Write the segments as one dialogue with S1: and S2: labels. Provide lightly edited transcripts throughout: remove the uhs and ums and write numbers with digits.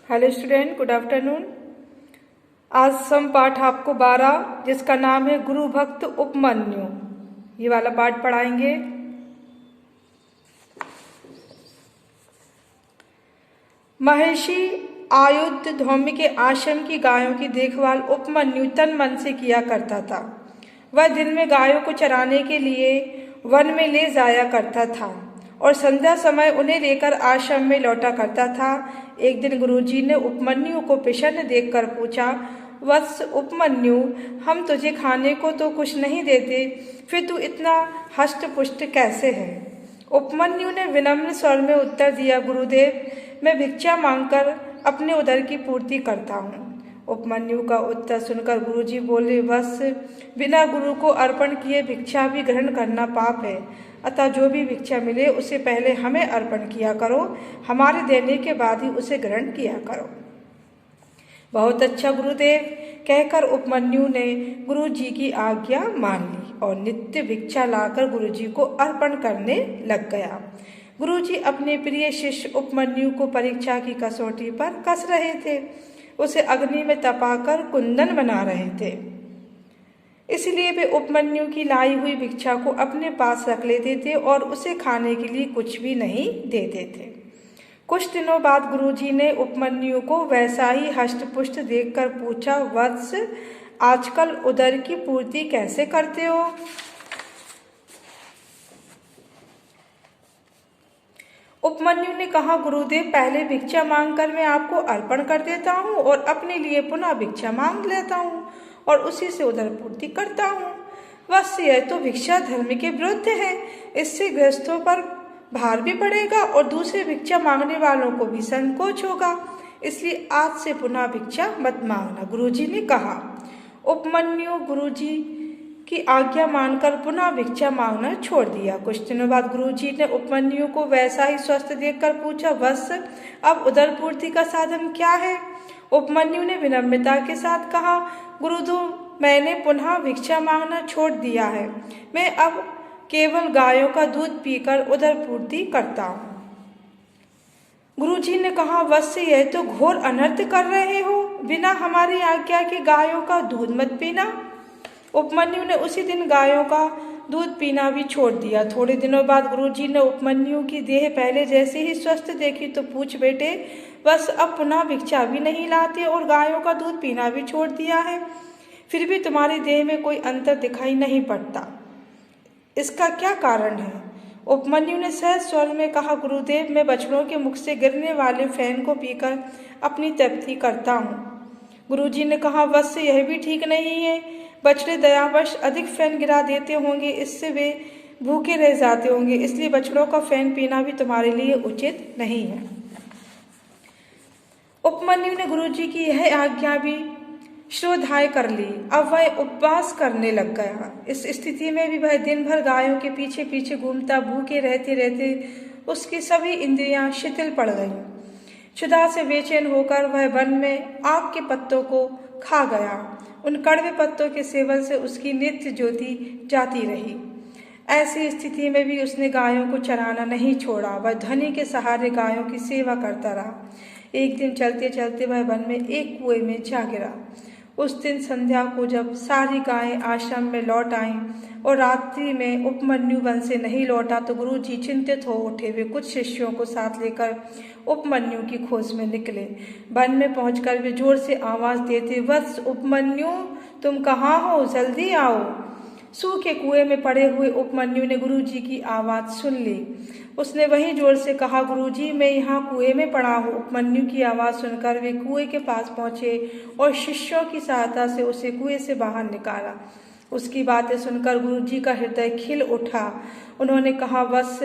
S1: Hello student, good afternoon. आज हम पाठ आपको 12 जिसका नाम है गुरु भक्त उपमन्यु, ये वाला पाठ पढ़ाएंगे। महर्षि आयुध धौम्य के आश्रम की गायों की देखभाल उपमन्यु तन मन से किया करता था। वह दिन में गायों को चराने के लिए वन में ले जाया करता था और संध्या समय उन्हें लेकर आश्रम में लौटा करता था। एक दिन गुरुजी ने उपमन्यु को प्रसन्न देखकर पूछा, वत्स उपमन्यु, हम तुझे खाने को तो कुछ नहीं देते, फिर तू इतना हष्ट पुष्ट कैसे है? उपमन्यु ने विनम्र स्वर में उत्तर दिया, गुरुदेव, मैं भिक्षा मांगकर अपने उदर की पूर्ति करता हूँ। उपमन्यु का उत्तर सुनकर गुरुजी बोले, वत्स, बिना गुरु को अर्पण किए भिक्षा भी ग्रहण करना पाप है, अतः जो भी भिक्षा मिले उसे पहले हमें अर्पण किया करो, हमारे देने के बाद ही उसे ग्रहण किया करो। बहुत अच्छा गुरुदेव, कहकर उपमन्यु ने गुरुजी की आज्ञा मान ली और नित्य भिक्षा लाकर गुरुजी को अर्पण करने लग गया। गुरुजी अपने प्रिय शिष्य उपमन्यु को परीक्षा की कसौटी पर कस रहे थे। उसे अग्नि में तपाकर कुंदन बना रहे थे, इसलिए वे उपमन्यु की लाई हुई भिक्षा को अपने पास रख लेते थे और उसे खाने के लिए कुछ भी नहीं देते थे। कुछ दिनों बाद गुरुजी ने उपमन्यु को वैसा ही हष्टपुष्ट देखकर पूछा, वत्स, आजकल उदर की पूर्ति कैसे करते हो? उपमन्यु ने कहा, गुरुदेव, पहले भिक्षा मांगकर मैं आपको अर्पण कर देता हूँ और अपने लिए पुनः भिक्षा मांग लेता हूँ और उसी से उदर पूर्ति करता हूँ। बस यह तो भिक्षा धर्म के विरुद्ध है। इससे गृहस्थों पर भार भी पड़ेगा और दूसरे भिक्षा मांगने वालों को भी संकोच होगा, इसलिए आज से पुनः भिक्षा मत मांगना, गुरुजी ने कहा। उपमन्यु गुरुजी की आज्ञा मानकर पुनः भिक्षा मांगना छोड़ दिया। कुछ दिनों बाद गुरुजी ने उपमन्यु को वैसा ही स्वस्थ देखकर पूछा, वत्स, अब उदर पूर्ति का साधन क्या है? उपमन्यु ने विनम्रता के साथ कहा, गुरुदेव, मैंने पुनः भिक्षा मांगना छोड़ दिया है। मैं अब केवल गायों का दूध पीकर उदर पूर्ति करता हूँ। गुरुजी ने कहा, वत्स, यह तो घोर अनर्थ कर रहे हो, बिना हमारी आज्ञा के गायों का दूध मत पीना। उपमन्यु ने उसी दिन गायों का दूध पीना भी छोड़ दिया। थोड़े दिनों बाद गुरुजी ने उपमन्यु की देह पहले जैसे ही स्वस्थ देखी तो पूछ बैठे, बस अब पुनः भिक्षा भी नहीं लाते और गायों का दूध पीना भी छोड़ दिया है, फिर भी तुम्हारी देह में कोई अंतर दिखाई नहीं पड़ता, इसका क्या कारण है? उपमन्यु ने सहज स्वर में कहा, गुरुदेव, मैं बछड़ों के मुख से गिरने वाले फैन को पीकर अपनी तृप्ति करता हूँ। गुरुजी ने कहा, वत्स, यह भी ठीक नहीं है। बछड़े दयावश अधिक फैन गिरा देते होंगे, इससे वे भूखे रह जाते होंगे, इसलिए बछड़ों का फैन पीना भी तुम्हारे लिए उचित नहीं है। उपमन्यु ने गुरुजी की यह आज्ञा भी श्रोधाय कर ली। अब वह उपवास करने लग गया। इस स्थिति में भी वह दिन भर गायों के पीछे पीछे घूमता, भूखे रहते रहते उसकी सभी इंद्रियां शिथिल पड़ गईं। क्षुधा से बेचैन होकर वह वन में आग के पत्तों को खा गया। उन कड़वे पत्तों के सेवन से उसकी नित्य ज्योति जाती रही। ऐसी स्थिति में भी उसने गायों को चराना नहीं छोड़ा। वह ध्वनि के सहारे गायों की सेवा करता रहा। एक दिन चलते चलते वह वन में एक कुएं में जा गिरा। उस दिन संध्या को जब सारी गायें आश्रम में लौट आईं और रात्रि में उपमन्यु वन से नहीं लौटा तो गुरुजी चिंतित हो उठे। वे कुछ शिष्यों को साथ लेकर उपमन्यु की खोज में निकले। वन में पहुंचकर वे जोर से आवाज देते, वत्स उपमन्यु, तुम कहाँ हो? जल्दी आओ। सूखे कुएं में पड़े हुए उपमन्यु ने गुरुजी की आवाज सुन ली। उसने वहीं जोर से कहा, गुरुजी, मैं यहाँ कुएं में पड़ा हूँ। उपमन्यु की आवाज सुनकर वे कुएं के पास पहुंचे और शिष्यों की सहायता से उसे कुएं से बाहर निकाला। उसकी बातें सुनकर गुरुजी का हृदय खिल उठा। उन्होंने कहा, वत्स,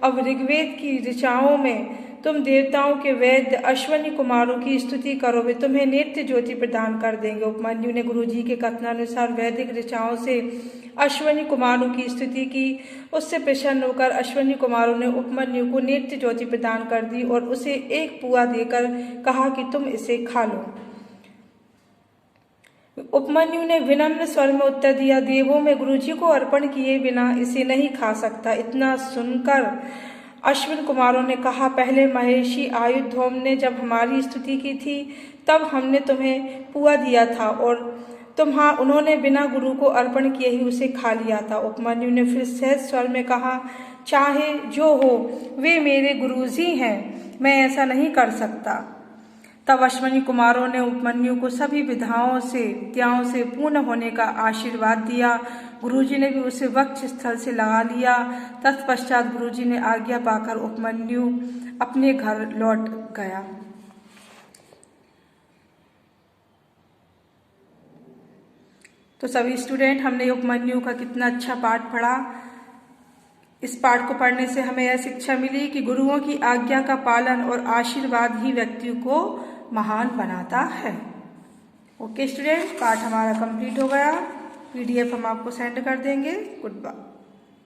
S1: अब ऋग्वेद की ऋचाओं में तुम देवताओं के वैद्य अश्वनी कुमारों की स्तुति करो, वे तुम्हें नित्य ज्योति प्रदान कर देंगे। उपमन्यु ने गुरुजी के कथनानुसार वैदिक ऋचाओं से अश्वनी कुमारों की स्तुति की। उससे प्रसन्न होकर अश्वनी कुमारों ने उपमन्यु को नित्य ज्योति प्रदान कर दी और उसे एक पुआ देकर कहा कि तुम इसे खा लो। उपमन्यु ने विनम्र स्वर में उत्तर दिया, देवों में गुरुजी को अर्पण किए बिना इसे नहीं खा सकता। इतना सुनकर अश्विन कुमारों ने कहा, पहले महर्षि आयुधोम ने जब हमारी स्तुति की थी तब हमने तुम्हें पुआ दिया था और उन्होंने बिना गुरु को अर्पण किए ही उसे खा लिया था। उपमन्यु ने फिर सहज स्वर में कहा, चाहे जो हो, वे मेरे गुरुजी हैं, मैं ऐसा नहीं कर सकता। तब अश्विनी कुमारों ने उपमन्यु को सभी विधाओं से त्यागों से पूर्ण होने का आशीर्वाद दिया। गुरुजी ने भी उसे वक्ष स्थल से लगा लिया। तत्पश्चात गुरुजी ने आज्ञा पाकर उपमन्यु अपने घर लौट गया। तो सभी स्टूडेंट, हमने उपमन्यु का कितना अच्छा पाठ पढ़ा। इस पाठ को पढ़ने से हमें यह शिक्षा मिली कि गुरुओं की आज्ञा का पालन और आशीर्वाद ही व्यक्ति को महान बनाता है। ओके स्टूडेंट, पाठ हमारा कंप्लीट हो गया। PDF हम आपको सेंड कर देंगे। Good bye.